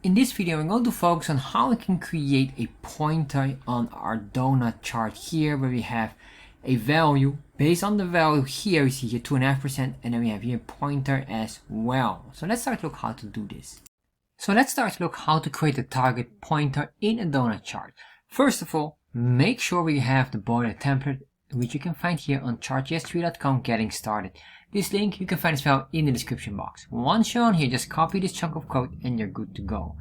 In this video, I'm going to focus on how we can create a pointer on our donut chart here, where we have a value. Based on the value here, we see here 2.5%, and then we have here pointer as well. So let's start to look how to do this. So let's start to look how to create a target pointer in a donut chart. First of all, make sure we have the boiler template, which you can find here on chartjs3.com getting started. This link you can find as well in the description box. Once shown here, just copy this chunk of code and you're good to go.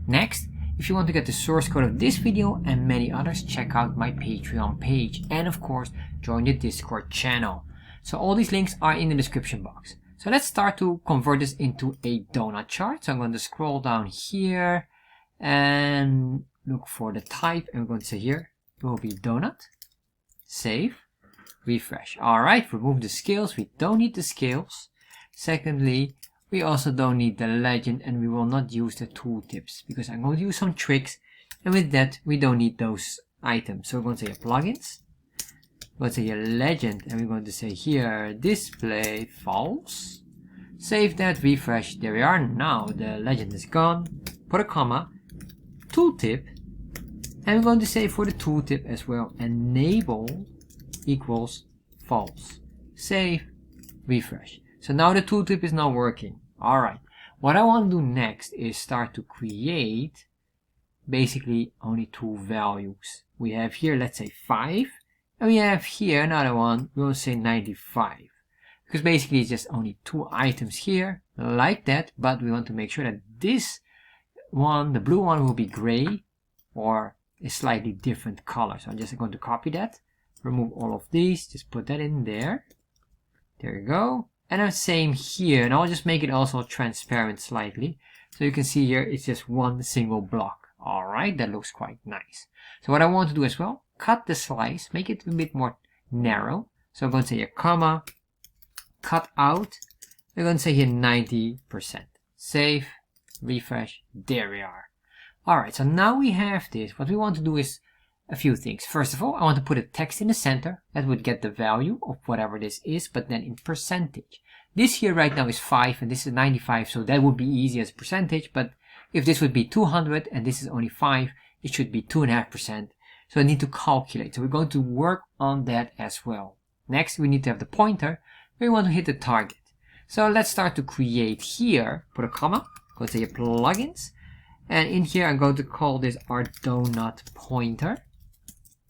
Next, if you want to get the source code of this video and many others, check out my Patreon page. And of course, join the Discord channel. So all these links are in the description box. So let's start to convert this into a donut chart. So I'm going to scroll down here and look for the type. And we're going to say here, it will be donut. Save. Refresh. Alright, remove the scales. We don't need the scales. Secondly, we also don't need the legend, and we will not use the tooltips because I'm going to use some tricks, and with that we don't need those items. So we're going to say plugins. We're going to say a legend, and we're going to say here display false. Save that, refresh. There we are. Now the legend is gone. Put a comma. Tooltip, and we're going to say for the tooltip as well, enable equals false. Save, refresh. So now the tooltip is not working. Alright, what I want to do next is start to create basically only two values. We have here, let's say 5, and we have here another one, we'll say 95. Because basically it's just only two items here, like that, but we want to make sure that this one, the blue one, will be gray or a slightly different color. So I'm just going to copy that. Remove all of these, just put that in there. There you go. And the same here, and I'll just make it also transparent slightly. So you can see here, it's just one single block. Alright, that looks quite nice. So what I want to do as well, cut the slice, make it a bit more narrow. So I'm going to say a comma, cut out. We're going to say here 90%. Save, refresh, there we are. Alright, so now we have this. What we want to do is a few things. First of all, I want to put a text in the center that would get the value of whatever this is, but then in percentage. This here right now is 5 and this is 95, so that would be easy as a percentage, but if this would be 200 and this is only 5, it should be 2.5%. So I need to calculate. So we're going to work on that as well. Next, we need to have the pointer. We want to hit the target. So let's start to create here. Put a comma, go to your plugins, and in here I'm going to call this our donut pointer.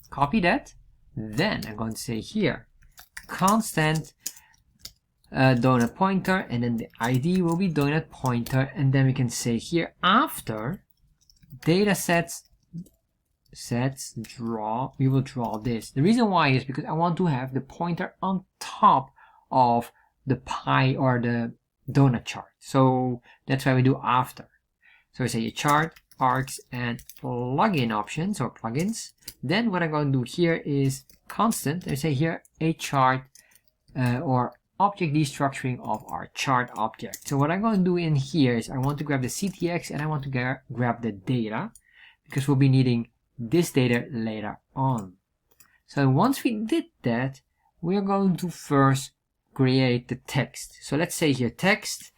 Copy that. Then I'm going to say here constant donut pointer, and then the ID will be donut pointer, and then we can say here after data sets draw, we will draw this. The reason why is because I want to have the pointer on top of the pie or the donut chart. So that's why we do after. So we say chart, arcs, and plugin options or plugins. Then what I'm going to do here is constant. I say here a chart or object destructuring of our chart object. So what I'm going to do in here is I want to grab the CTX and I want to grab the data, because we'll be needing this data later on. So once we did that, we are going to first create the text. So let's say here text,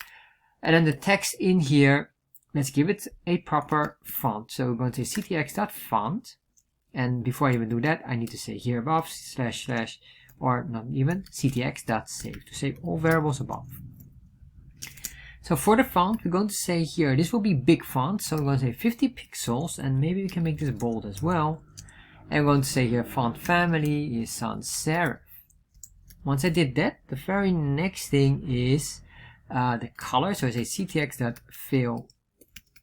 and then the text in here, let's give it a proper font. So we're going to say ctx.font. And before I even do that, I need to say here above / or not even ctx.save to save all variables above. So for the font, we're going to say here, this will be big font. So we're going to say 50 pixels, and maybe we can make this bold as well. And we're going to say here font family is sans serif. Once I did that, the very next thing is the color. So I say ctx.fill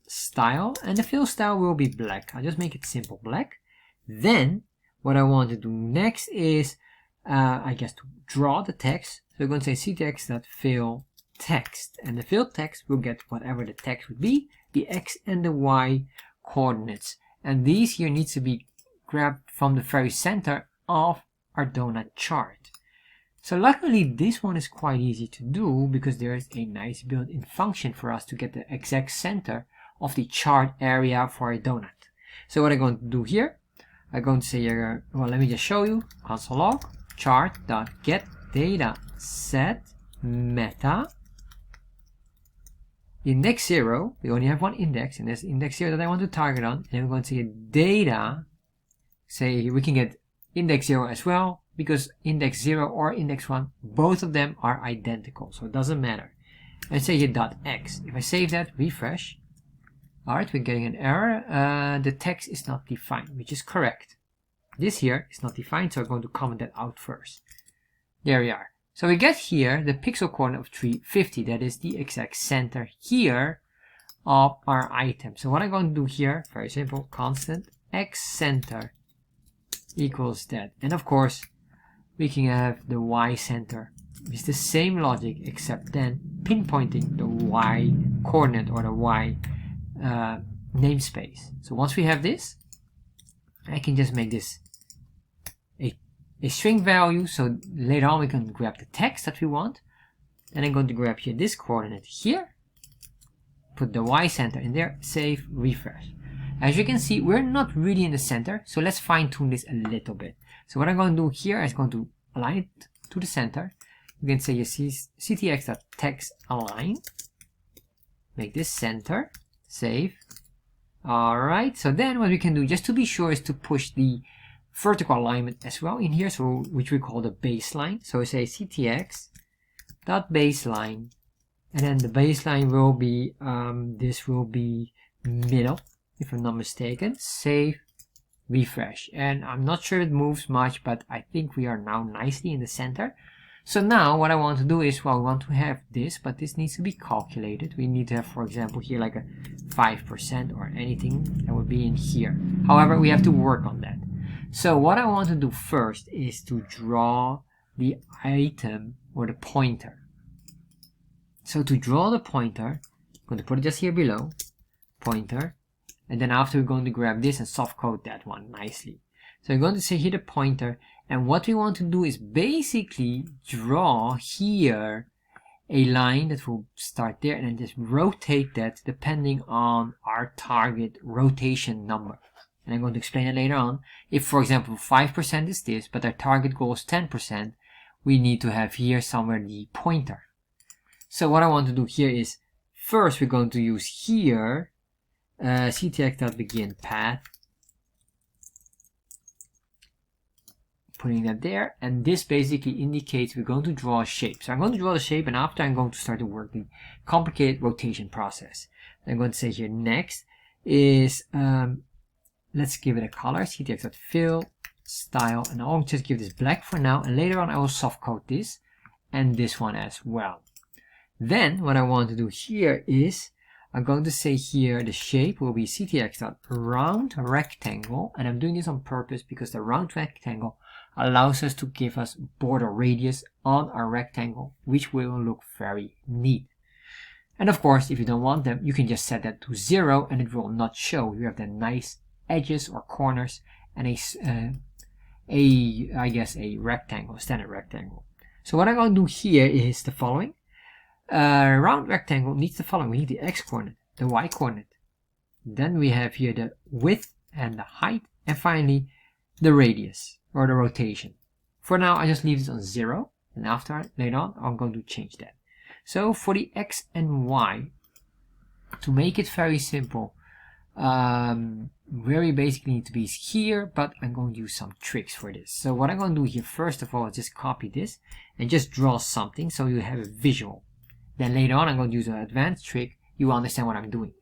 style, and the fill style will be black. I'll just make it simple black. Then what I want to do next is I guess to draw the text. So we're going to say ctx.fill text, and the fill text will get whatever the text would be, the x and the y coordinates, and these here needs to be grabbed from the very center of our donut chart. So luckily this one is quite easy to do because there is a nice built-in function for us to get the exact center of the chart area for a donut. So what I'm going to do here, I'm going to say, well, let me just show you. Console log chart.getDataSet meta index 0, we only have one index, and there's index 0 that I want to target on, and then we're going to say data, say we can get index 0 as well, because index 0 or index 1, both of them are identical, so it doesn't matter. And say here .x. If I save that, refresh, alright, we're getting an error. The text is not defined, which is correct. This here is not defined, so I'm going to comment that out first. There we are. So we get here the pixel coordinate of 350. That is the exact center here of our item. So what I'm going to do here, very simple, constant x center equals that. And of course, we can have the y center. It's the same logic, except then pinpointing the y coordinate or the y namespace. So once we have this, I can just make this a string value, so later on we can grab the text that we want, and I'm going to grab here this coordinate here, put the y center in there, save, refresh. As you can see, we're not really in the center, so let's fine tune this a little bit. So what I'm going to do here is going to align it to the center. You can say ctx.text align, make this center, save. Alright, so then what we can do, just to be sure, is to push the vertical alignment as well in here, so which we call the baseline. So we say ctx.baseline, and then the baseline will be this will be middle, if I'm not mistaken. Save, refresh, and I'm not sure it moves much, but I think we are now nicely in the center. So now what I want to do is, well, we want to have this, but this needs to be calculated. We need to have, for example, here like a 5% or anything that would be in here. However, we have to work on that. So what I want to do first is to draw the item or the pointer. So to draw the pointer, I'm going to put it just here below, pointer, and then after we're going to grab this and soft code that one nicely. So I'm going to say here the pointer, and what we want to do is basically draw here a line that will start there and then just rotate that depending on our target rotation number. And I'm going to explain it later on. If, for example, 5% is this, but our target goal is 10%, we need to have here somewhere the pointer. So what I want to do here is, first we're going to use here ctx.begin path, putting that there, and this basically indicates we're going to draw a shape. So I'm going to draw the shape, and after I'm going to start to work the complicated rotation process. I'm going to say here next is let's give it a color, ctx.fill style, and I'll just give this black for now, and later on I will soft code this and this one as well. Then what I want to do here is I'm going to say here the shape will be ctx.round rectangle, and I'm doing this on purpose because the round rectangle allows us to give us border radius on our rectangle, which will look very neat. And of course, if you don't want them, you can just set that to 0 and it will not show. You have the nice edges or corners and I guess a rectangle, standard rectangle. So what I'm going to do here is the following. Round rectangle needs the following. We need the x coordinate, the y coordinate. Then we have here the width and the height, and finally the radius or the rotation. For now, I just leave this on 0, and after later on, I'm going to change that. So for the x and y, to make it very simple, where we basically need to be is here, but I'm going to use some tricks for this. So what I'm going to do here, first of all, is just copy this and just draw something so you have a visual. Then later on, I'm going to use an advanced trick. You will understand what I'm doing.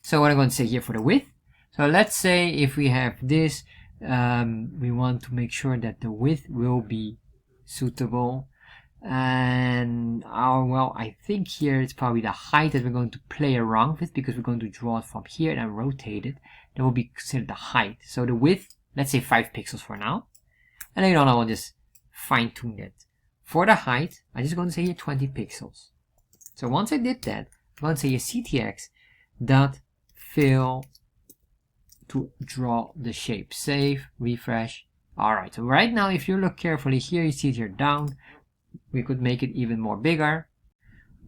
So what I'm going to say here for the width. So let's say if we have this, we want to make sure that the width will be suitable. And well, I think here it's probably the height that we're going to play around with, because we're going to draw it from here and rotate it. That will be considered the height. So the width, let's say 5 pixels for now. And later on, I will just fine tune it. For the height, I'm just going to say here 20 pixels. So once I did that, I'm going to say here ctx.fill to draw the shape. Save, refresh. Alright, so right now, if you look carefully here, you see it here down. We could make it even more bigger,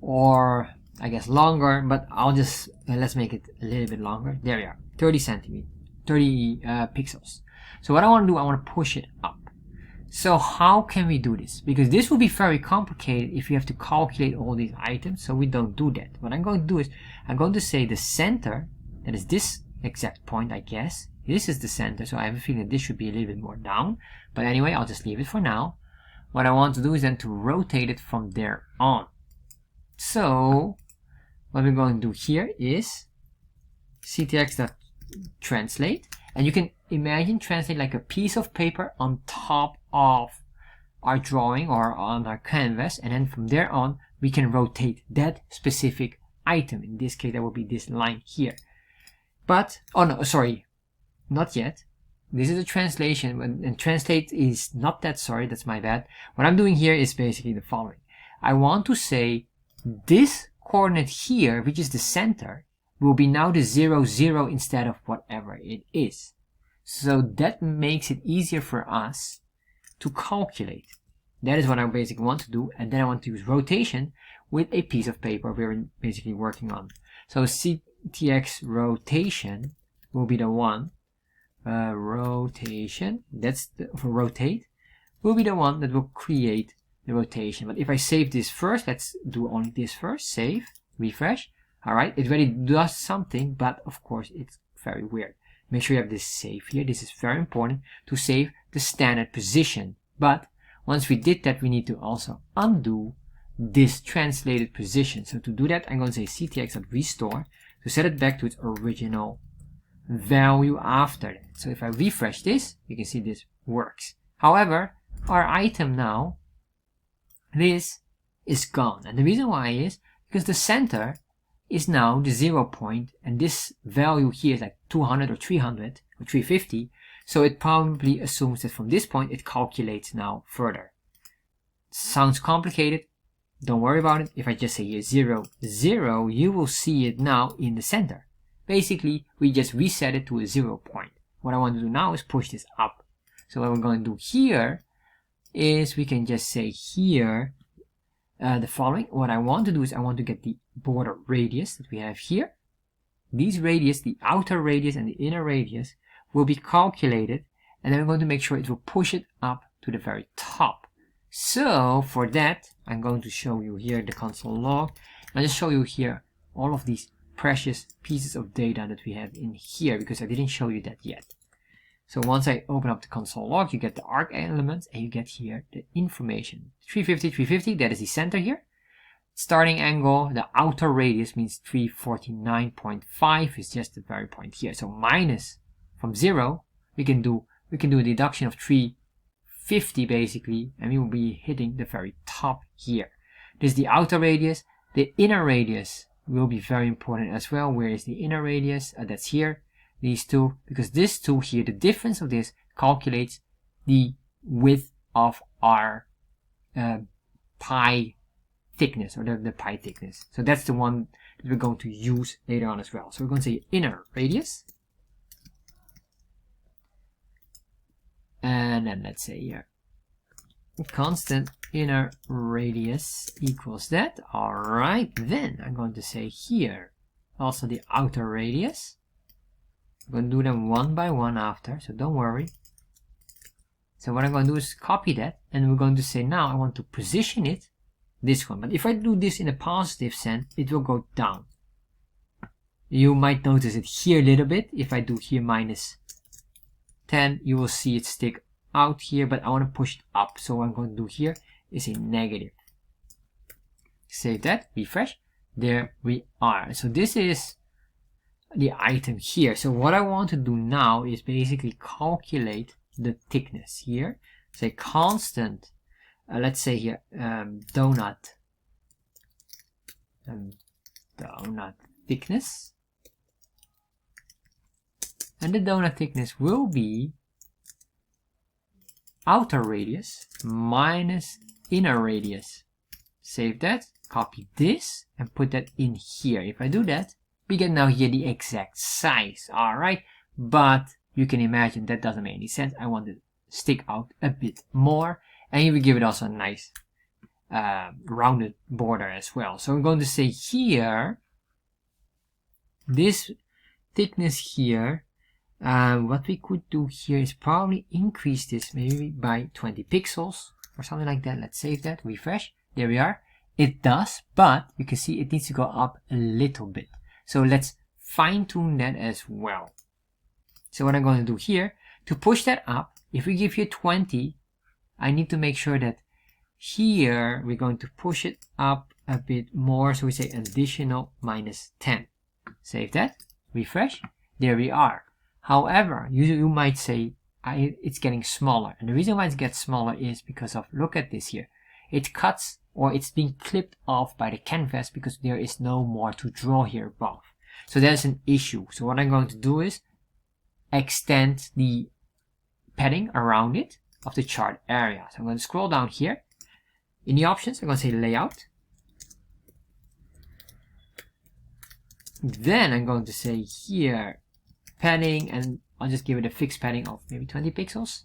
or I guess longer, but I'll just, let's make it a little bit longer. There we are, 30 pixels. So what I want to do, I want to push it up. So how can we do this? Because this will be very complicated if you have to calculate all these items, so we don't do that. What I'm going to do is, I'm going to say the center, that is this exact point, I guess. This is the center, so I have a feeling that this should be a little bit more down. But anyway, I'll just leave it for now. What I want to do is then to rotate it from there on. So what we're going to do here is ctx.translate, and you can imagine translate like a piece of paper on top of our drawing or on our canvas, and then from there on we can rotate that specific item. In this case that will be this line here. But oh no, sorry, not yet. This is a translation, and translate is not that, sorry, that's my bad. What I'm doing here is basically the following. I want to say this coordinate here, which is the center, will be now the 0, 0 instead of whatever it is. So that makes it easier for us to calculate. That is what I basically want to do, and then I want to use rotation with a piece of paper we're basically working on. So ctx rotation will be the one. Rotation, that's for rotate, will be the one that will create the rotation. But if I save this first, let's do only this first, save, refresh. Alright, it already does something, but of course it's very weird. Make sure you have this save here. This is very important to save the standard position. But once we did that, we need to also undo this translated position. So to do that, I'm going to say ctx.restore to set it back to its original value after that. So if I refresh this, you can see this works. However, our item now, this is gone. And the reason why is because the center is now the 0 point, and this value here is like 200 or 300 or 350. So it probably assumes that from this point it calculates now further. Sounds complicated. Don't worry about it. If I just say here 0, 0, you will see it now in the center. Basically, we just reset it to a 0 point. What I want to do now is push this up. So what we're going to do here is we can just say here the following. What I want to do is I want to get the border radius that we have here. These radius, the outer radius and the inner radius, will be calculated, and then we're going to make sure it will push it up to the very top. So for that, I'm going to show you here the console log. I'll just show you here all of these precious pieces of data that we have in here, because I didn't show you that yet. So once I open up the console log, you get the arc elements, and you get here the information. 350, 350, that is the center here. Starting angle, the outer radius means 349.5 is just the very point here. So minus from 0, we can do a deduction of 350 basically, and we will be hitting the very top here. This is the outer radius. The inner radius will be very important as well. Where is the inner radius? That's here. These two, because this two here, the difference of this calculates the width of our pi thickness, or the pi thickness. So that's the one that we're going to use later on as well. So we're going to say inner radius, and then let's say here constant inner radius equals that. All right, then I'm going to say here also the outer radius. I'm going to do them one by one after, so don't worry. So what I'm going to do is copy that, and we're going to say now I want to position it this one. But if I do this in a positive sense, it will go down. You might notice it here a little bit. If I do here minus 10, you will see it stick out here, but I want to push it up. So what I'm going to do here is a negative. Save that, refresh. There we are. So this is the item here. So what I want to do now is basically calculate the thickness here. Say constant, let's say here donut thickness, and the donut thickness will be outer radius minus inner radius. Save that, copy this, and put that in here. If I do that, we get now here the exact size. Alright, but you can imagine that doesn't make any sense. I want it to stick out a bit more, and here we give it also a nice rounded border as well. So I'm going to say here this thickness here What we could do here is probably increase this maybe by 20 pixels or something like that. Let's save that, refresh. There we are. It does, but you can see it needs to go up a little bit. So let's fine tune that as well. So what I'm going to do here, to push that up, if we give here 20, I need to make sure that here we're going to push it up a bit more. So we say additional -10. Save that, refresh. There we are. However, you might say it's getting smaller. And the reason why it gets smaller is because of, look at this here. It cuts, or it's being clipped off by the canvas because there is no more to draw here above. So that's an issue. So what I'm going to do is extend the padding around it of the chart area. So I'm going to scroll down here. In the options, I'm going to say layout. Then I'm going to say here padding, and I'll just give it a fixed padding of maybe 20 pixels.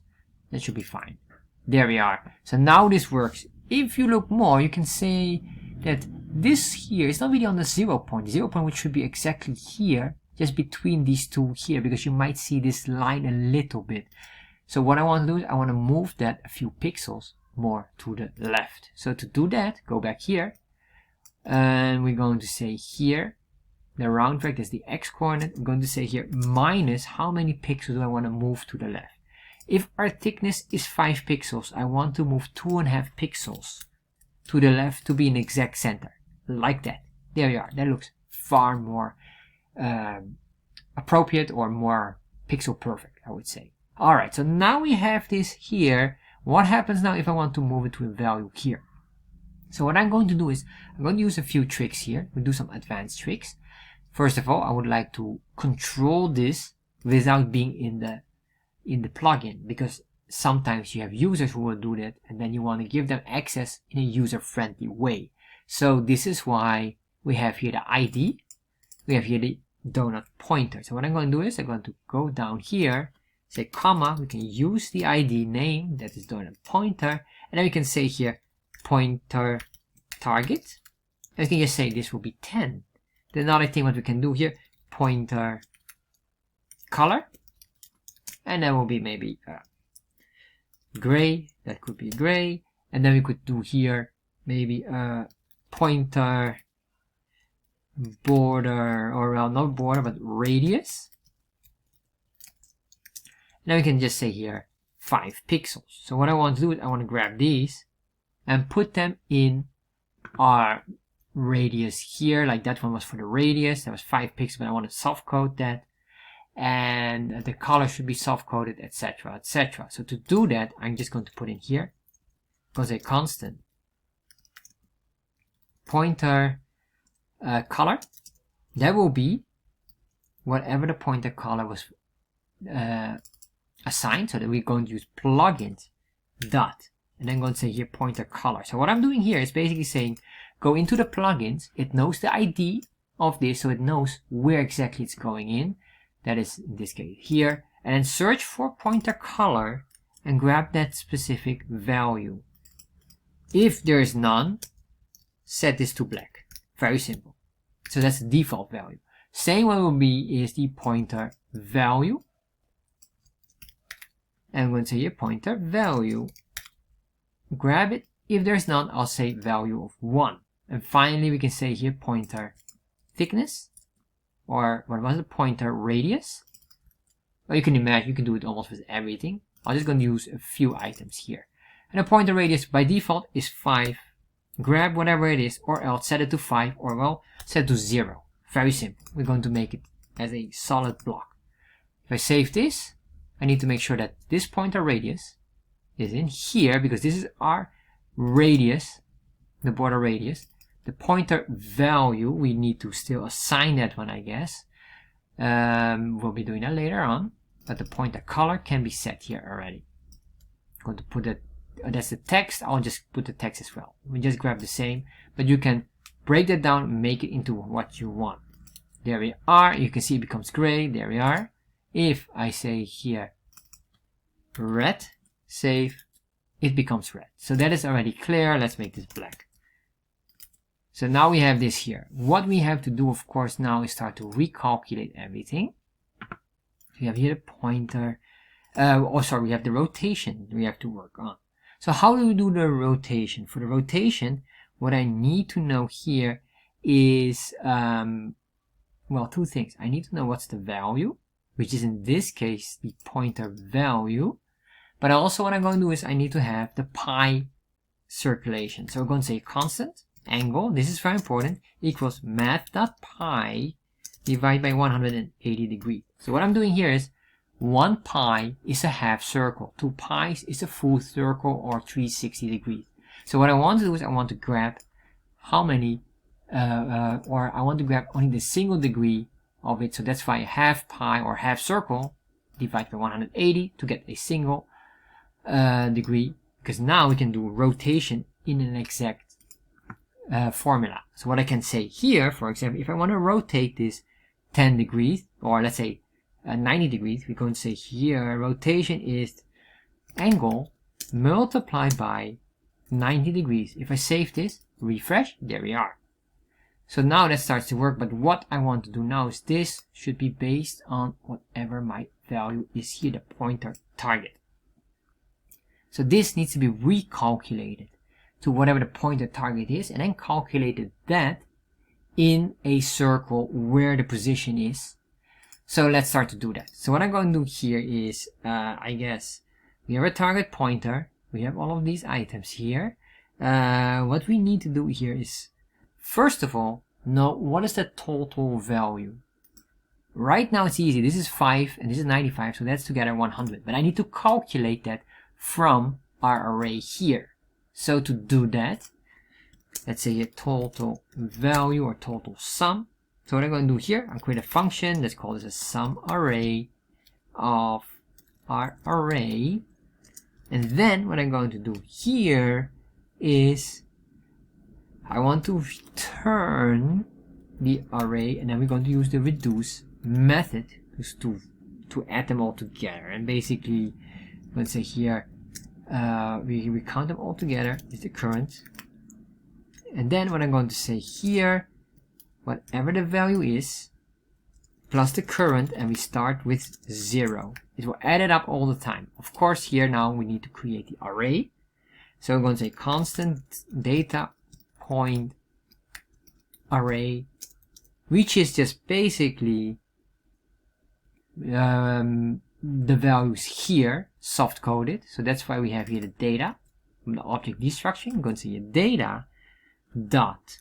That should be fine. There we are. So now this works. If you look more, you can say that this here is not really on the 0 point. 0 point, which should be exactly here, just between these two here, because you might see this line a little bit. So what I want to do is I want to move that a few pixels more to the left. So to do that, go back here, and we're going to say here, the round vector is the x coordinate. I'm going to say here minus how many pixels do I want to move to the left. If our thickness is 5 pixels, I want to move 2.5 pixels to the left to be in exact center, like that. There we are. That looks far more appropriate, or more pixel perfect, I would say. Alright, so now we have this here. What happens now if I want to move it to a value here? So what I'm going to do is, I'm going to use a few tricks here. We'll do some advanced tricks. First of all, I would like to control this without being in the plugin, because sometimes you have users who will do that, and then you want to give them access in a user-friendly way. So this is why we have here the ID, we have here the Doughnut pointer. So what I'm going to do is I'm going to go down here, say comma, we can use the ID name, that is Doughnut pointer, and then we can say here pointer target, and we can just say this will be 10. Then another thing what we can do here, pointer color, and that will be maybe gray, that could be gray, and then we could do here maybe pointer border, or well, not border but radius. Now we can just say here 5 pixels. So what I want to do is I want to grab these and put them in our radius here. Like that one was for the radius, that was 5 pixels, but I want to soft code that, and the color should be soft coded, etc, etc. So to do that, I'm just going to put in here, because a constant pointer color, that will be whatever the pointer color was assigned. So that we're going to use plugins dot, and then going to say here pointer color. So what I'm doing here is basically saying go into the plugins, it knows the ID of this, so it knows where exactly it's going in, that is in this case here, and then search for pointer color and grab that specific value. If there is none, set this to black. Very simple. So that's the default value. Same one will be is the pointer value, and I'm going to say here pointer value, grab it. If there's none, I'll say value of 1. And finally we can say here pointer thickness, or what was it, pointer radius. Well, you can imagine you can do it almost with everything. I'm just going to use a few items here. And the pointer radius by default is 5. Grab whatever it is, or else set it to 5, or well, set it to 0. Very simple. We're going to make it as a solid block. If I save this, I need to make sure that this pointer radius is in here, because this is our radius, the border radius. The pointer value, we need to still assign that one, I guess. We'll be doing that later on, but the pointer color can be set here already. I'm going to put that, that's the text. I'll just put the text as well. We just grab the same, but you can break that down and make it into what you want. There we are. You can see it becomes gray. There we are. If I say here red, save, it becomes red. So that is already clear. Let's make this black. So now we have this here. What we have to do, of course, now is start to recalculate everything. We have here the pointer. We have the rotation we have to work on. So how do we do the rotation? For the rotation, what I need to know here is, well, two things. I need to know what's the value, which is in this case the pointer value. But also what I'm going to do is I need to have the pi circulation. So we're going to say constant angle, this is very important, equals math.pi divided by 180 degrees. So what I'm doing here is 1 pi is a half circle, 2 pi is a full circle, or 360 degrees. So what I want to do is I want to grab how many, or I want to grab only the single degree of it. So that's why half pi or half circle divided by 180 to get a single degree, because now we can do rotation in an exact formula. So what I can say here, for example, if I want to rotate this 10 degrees, or let's say 90 degrees, we're going to say here rotation is angle multiplied by 90 degrees. If I save this, refresh, there we are. So now that starts to work, but what I want to do now is this should be based on whatever my value is here, the pointer target. So this needs to be recalculated to whatever the pointer target is, and then calculated that in a circle where the position is. So let's start to do that. So what I'm going to do here is, I guess, we have a target pointer. We have all of these items here. What we need to do here is, first of all, know what is the total value. Right now it's easy. This is 5 and this is 95, so that's together 100. But I need to calculate that from our array here. So to do that, let's say a total value or total sum. So what I'm going to do here, I'll create a function. Let's call this a sum array of our array. And then what I'm going to do here is I want to return the array, and then we're going to use the reduce method to add them all together. And basically, let's say here, we count them all together, is the current. And then what I'm going to say here, whatever the value is, plus the current, and we start with 0. It will add it up all the time. Of course, here now we need to create the array. So I'm going to say constant data point array, which is just basically the values here soft coded. So that's why we have here the data from the object destruction. I'm going to say data dot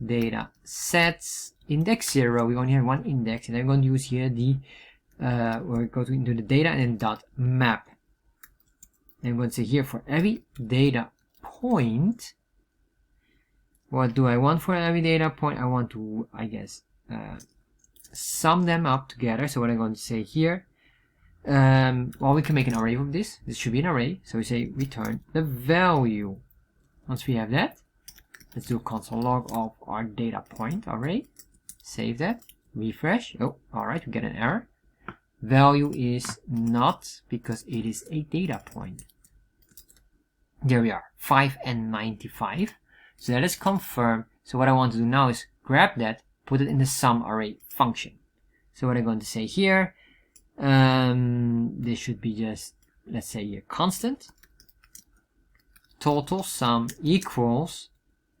data sets index 0. We only have one index, and I'm going to use here the we go into the data and then dot map. And I'm going to say here for every data point, what do I want for every data point? I want to, I guess, sum them up together. So what I'm going to say here, well, we can make an array of this. This should be an array. So we say return the value. Once we have that, let's do a console log of our data point array. Save that, refresh. Oh, all right, we get an error. Value is not, because it is a data point. There we are, 5 and 95. So that is confirmed. So what I want to do now is grab that, put it in the sum array function. So what I'm going to say here, this should be just, let's say here, constant total sum equals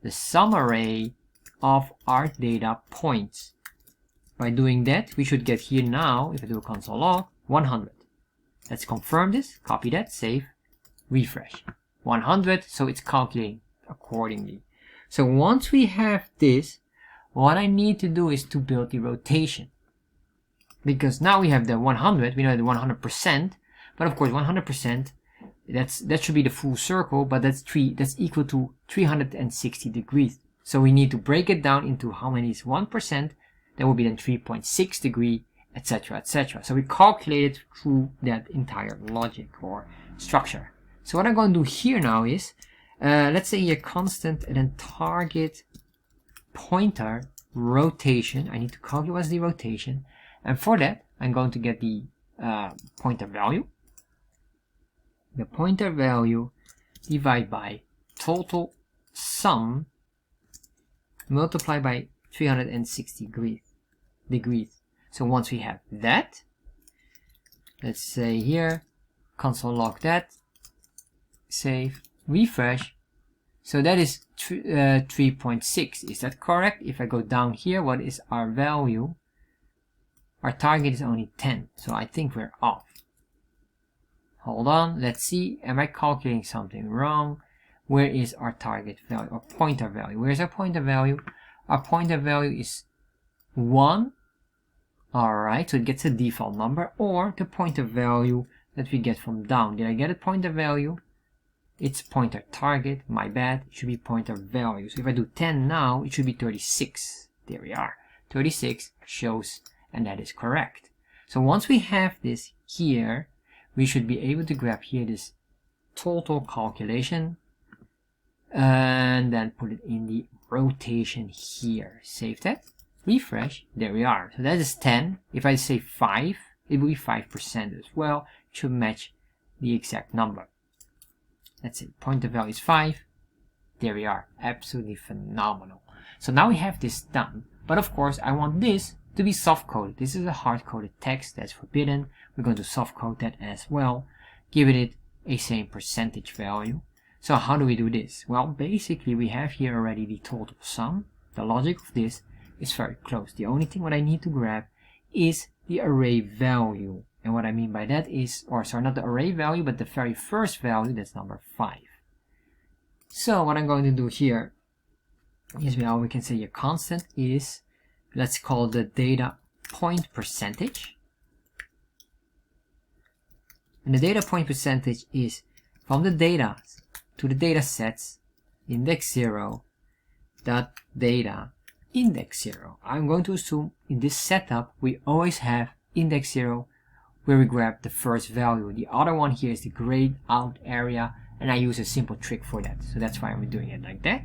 the sum array of our data points. By doing that, we should get here now, if I do a console log, 100. Let's confirm this, copy that, save, refresh. 100, so it's calculating accordingly. So once we have this, what I need to do is to build the rotation. Because now we have the 100, we know the 100%, but of course 100%, that should be the full circle, but that's equal to 360 degrees. So we need to break it down into how many is 1%, that will be then 3.6 degree, etc., etc. So we calculate it through that entire logic or structure. So what I'm going to do here now is, let's say here constant and then target pointer rotation. I need to calculate what's the rotation, and for that I'm going to get the pointer value. The pointer value divided by total sum multiplied by 360 degrees. So once we have that, let's say here, console log that, save, refresh. So that is 3.6. Is that correct? If I go down here, what is our value? Our target is only 10. So I think we're off. Hold on. Let's see. Am I calculating something wrong? Where is our target value or pointer value? Where's our pointer value? Our pointer value is 1. Alright, so it gets a default number, or the pointer value that we get from down. Did I get a pointer value? It's pointer target, my bad. It should be pointer value. So if I do 10 now, it should be 36. There we are. 36 shows, and that is correct. So once we have this here, we should be able to grab here this total calculation and then put it in the rotation here. Save that, refresh, there we are. So that is 10. If I say 5, it will be 5% as well. It should match the exact number. Let's say pointer value is 5. There we are. Absolutely phenomenal. So now we have this done. But of course, I want this to be soft-coded. This is a hard-coded text. That's forbidden. We're going to soft-code that as well. Give it a same percentage value. So how do we do this? Well, basically, we have here already the total sum. The logic of this is very close. The only thing what I need to grab is the array value. And what I mean by that is, or sorry, not the array value, but the very first value, that's number 5. So what I'm going to do here is, well, we can say a constant is, let's call the data point percentage. And the data point percentage is from the data to the data sets index 0 dot data index 0. I'm going to assume in this setup we always have index 0 where we grab the first value. The other one here is the grayed out area, and I use a simple trick for that. So that's why I'm doing it like that.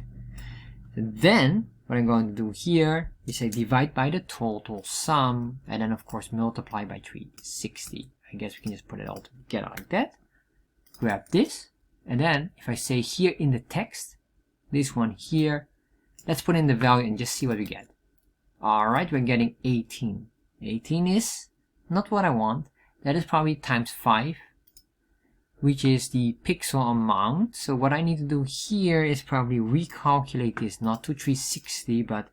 And then what I'm going to do here is say divide by the total sum, and then of course multiply by 360. I guess we can just put it all together like that. Grab this, and then if I say here in the text, this one here, let's put in the value and just see what we get. Alright, we're getting 18. 18 is not what I want. That is probably times 5, which is the pixel amount. So what I need to do here is probably recalculate this not to 360 but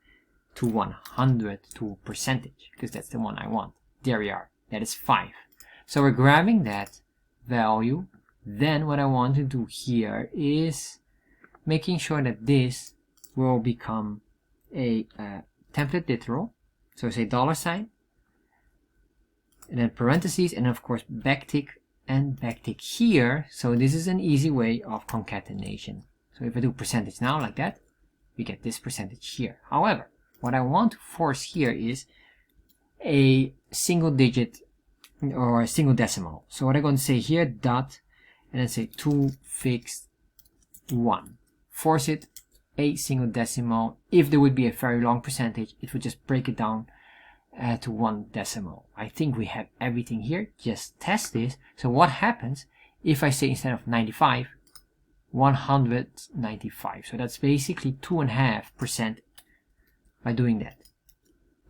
to 100 to percentage, because that's the one I want. There we are. That is 5. So we're grabbing that value. Then what I want to do here is making sure that this will become a template literal. So say $, and then parentheses, and of course backtick and backtick here. So this is an easy way of concatenation. So if I do percentage now like that, we get this percentage here. However, what I want to force here is a single digit or a single decimal. So what I'm going to say here, dot, and then say 2 fixed 1. Force it a single decimal. If there would be a very long percentage, it would just break it down to 1 decimal. I think we have everything here. Just test this. So what happens if I say instead of 95, 195? So that's basically 2.5% by doing that.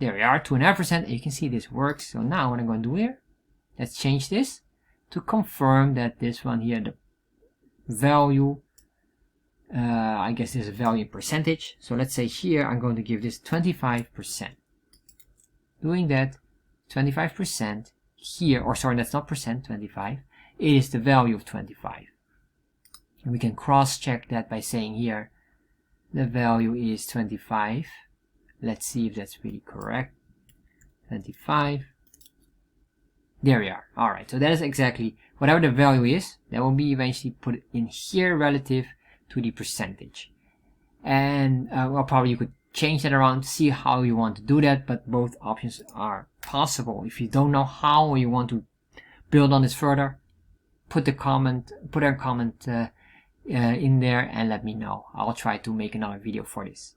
There we are, 2.5%. You can see this works. So now what I'm going to do here, let's change this to confirm that this one here, the value, I guess this is a value in percentage. So let's say here I'm going to give this 25%. Doing that, 25% here, or sorry, that's not percent, 25. It is the value of 25. And we can cross-check that by saying here, the value is 25. Let's see if that's really correct. 25. There we are. Alright, so that is exactly, whatever the value is, that will be eventually put in here relative to the percentage. And, well, probably you could change that around to see how you want to do that, but both options are possible. If you don't know how or you want to build on this further, put a comment in there and let me know. I'll try to make another video for this.